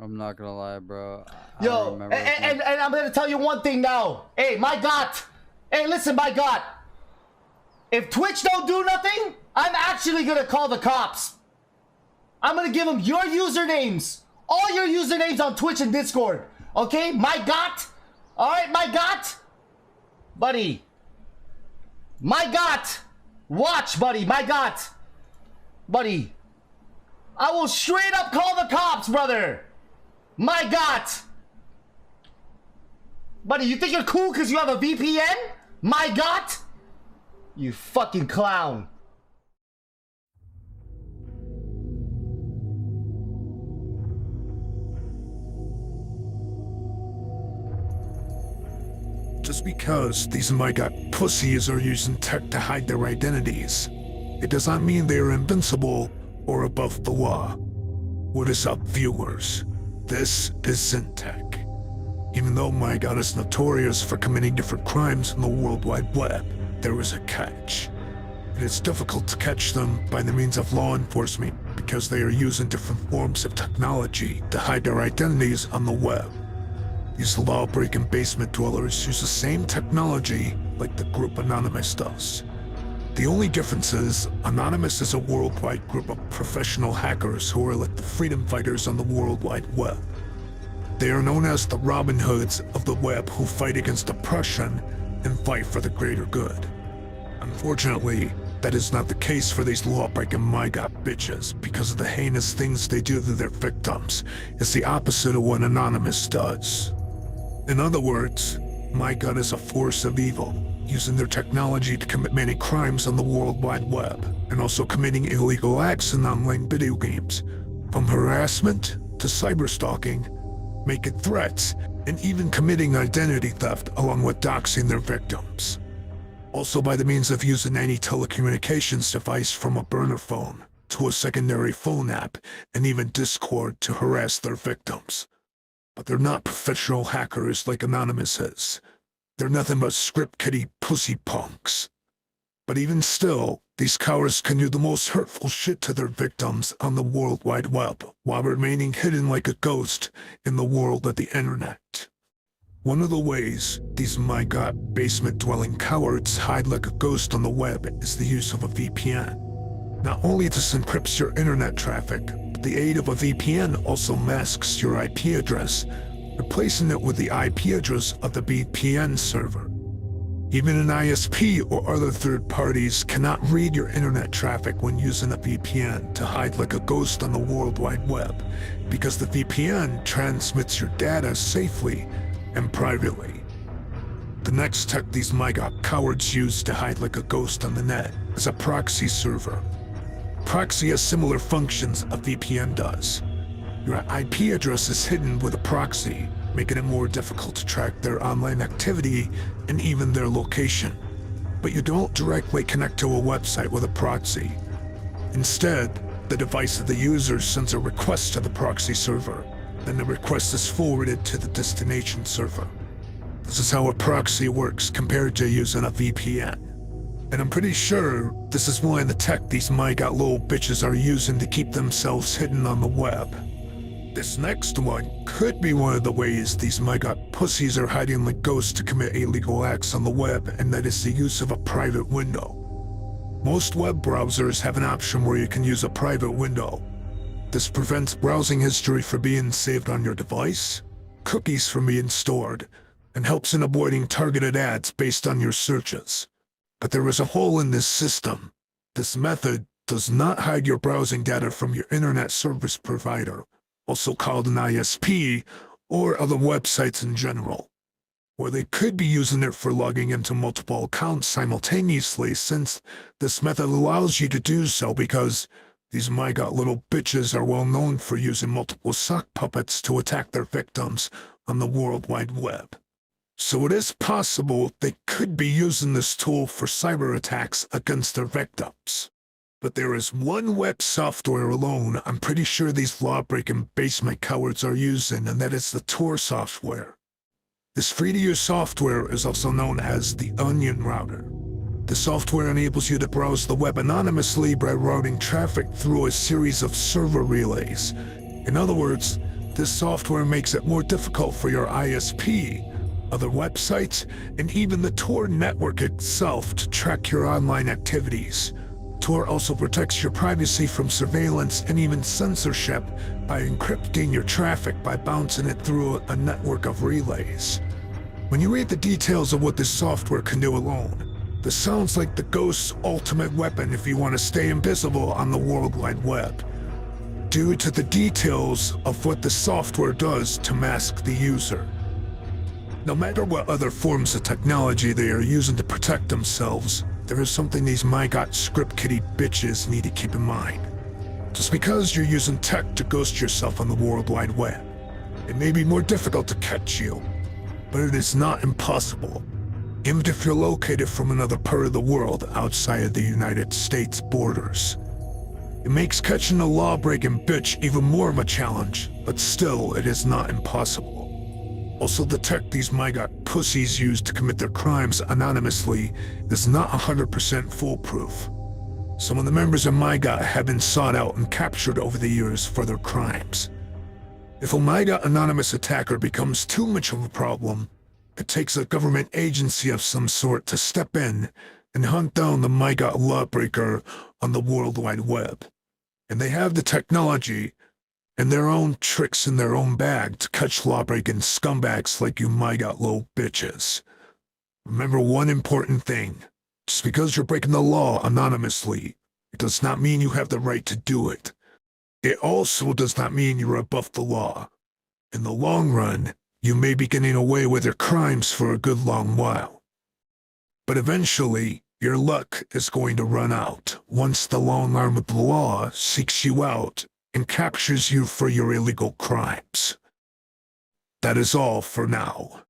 I'm not gonna lie, bro. I don't Yo, remember. and I'm gonna tell you one thing now. Hey, Myg0t. Hey, listen, Myg0t. If Twitch don't do nothing, I'm actually gonna call the cops. I'm gonna give them your usernames. All your usernames on Twitch and Discord. Okay, Myg0t? Alright, Myg0t? Buddy. Myg0t. Watch, buddy. Myg0t. Buddy. I will straight up call the cops, brother. Myg0t. Buddy, you think you're cool because you have a VPN? Myg0t? You fucking clown. Just because these Myg0t pussies are using tech to hide their identities, it does not mean they are invincible or above the law. What is up, viewers? This is Zintech. Even though Myg0t is notorious for committing different crimes on the World Wide Web, there is a catch. It is difficult to catch them by the means of law enforcement because they are using different forms of technology to hide their identities on the web. These law-breaking basement dwellers use the same technology like the group Anonymous does. The only difference is, Anonymous is a worldwide group of professional hackers who are like the freedom fighters on the World Wide Web. They are known as the Robin Hoods of the web who fight against oppression and fight for the greater good. Unfortunately, that is not the case for these law-breaking Myg0t bitches because of the heinous things they do to their victims. It's the opposite of what Anonymous does. In other words, Myg0t is a force of evil, using their technology to commit many crimes on the World Wide Web, and also committing illegal acts in online video games, from harassment to cyberstalking, making threats, and even committing identity theft along with doxing their victims. Also by the means of using any telecommunications device from a burner phone to a secondary phone app, and even Discord to harass their victims. But they're not professional hackers like Anonymous is. They're nothing but script-kiddie pussy punks. But even still, these cowards can do the most hurtful shit to their victims on the World Wide Web, while remaining hidden like a ghost in the world of the internet. One of the ways these Myg0t basement-dwelling cowards hide like a ghost on the web is the use of a VPN. Not only this encrypts your internet traffic, but the aid of a VPN also masks your IP address, replacing it with the IP address of the VPN server. Even an ISP or other third parties cannot read your internet traffic when using a VPN to hide like a ghost on the World Wide Web, because the VPN transmits your data safely and privately. The next tech these Myg0t cowards use to hide like a ghost on the net is a proxy server. Proxy has similar functions a VPN does. Your IP address is hidden with a proxy, making it more difficult to track their online activity and even their location. But you don't directly connect to a website with a proxy. Instead, the device of the user sends a request to the proxy server, then the request is forwarded to the destination server. This is how a proxy works compared to using a VPN. And I'm pretty sure this is why the tech these Myg0t little bitches are using to keep themselves hidden on the web. This next one could be one of the ways these Myg0t pussies are hiding like ghosts to commit illegal acts on the web, and that is the use of a private window. Most web browsers have an option where you can use a private window. This prevents browsing history from being saved on your device, cookies from being stored, and helps in avoiding targeted ads based on your searches. But there is a hole in this system. This method does not hide your browsing data from your internet service provider, also called an ISP, or other websites in general, or they could be using it for logging into multiple accounts simultaneously, since this method allows you to do so because these Myg0t little bitches are well known for using multiple sock puppets to attack their victims on the World Wide Web. So it is possible they could be using this tool for cyber attacks against their victims. But there is one web software alone I'm pretty sure these law-breaking basement cowards are using, and that is the Tor software. This free-to-use software is also known as the Onion Router. The software enables you to browse the web anonymously by routing traffic through a series of server relays. In other words, This software makes it more difficult for your ISP, other websites, and even the Tor network itself to track your online activities. Tor also protects your privacy from surveillance and even censorship by encrypting your traffic by bouncing it through a network of relays. When you read the details of what this software can do alone, this sounds like the Ghost's ultimate weapon if you want to stay invisible on the World Wide Web. Due to the details of what the software does to mask the user. No matter what other forms of technology they are using to protect themselves, there is something these Myg0t script kiddie bitches need to keep in mind. Just because you're using tech to ghost yourself on the World Wide Web, it may be more difficult to catch you, but it is not impossible, even if you're located from another part of the world outside of the United States borders. It makes catching a law-breaking bitch even more of a challenge, but still it is not impossible. Also, the tech these Myg0t pussies use to commit their crimes anonymously is not 100% foolproof. Some of the members of Myg0t have been sought out and captured over the years for their crimes. If a Myg0t anonymous attacker becomes too much of a problem, it takes a government agency of some sort to step in and hunt down the Myg0t lawbreaker on the World Wide Web. And they have the technology and their own tricks in their own bag to catch lawbreaking scumbags like you Myg0t low bitches. Remember one important thing. Just because you're breaking the law anonymously, it does not mean you have the right to do it. It also does not mean you're above the law. In the long run, you may be getting away with your crimes for a good long while. But eventually, your luck is going to run out once the long arm of the law seeks you out and captures you for your illegal crimes. That is all for now.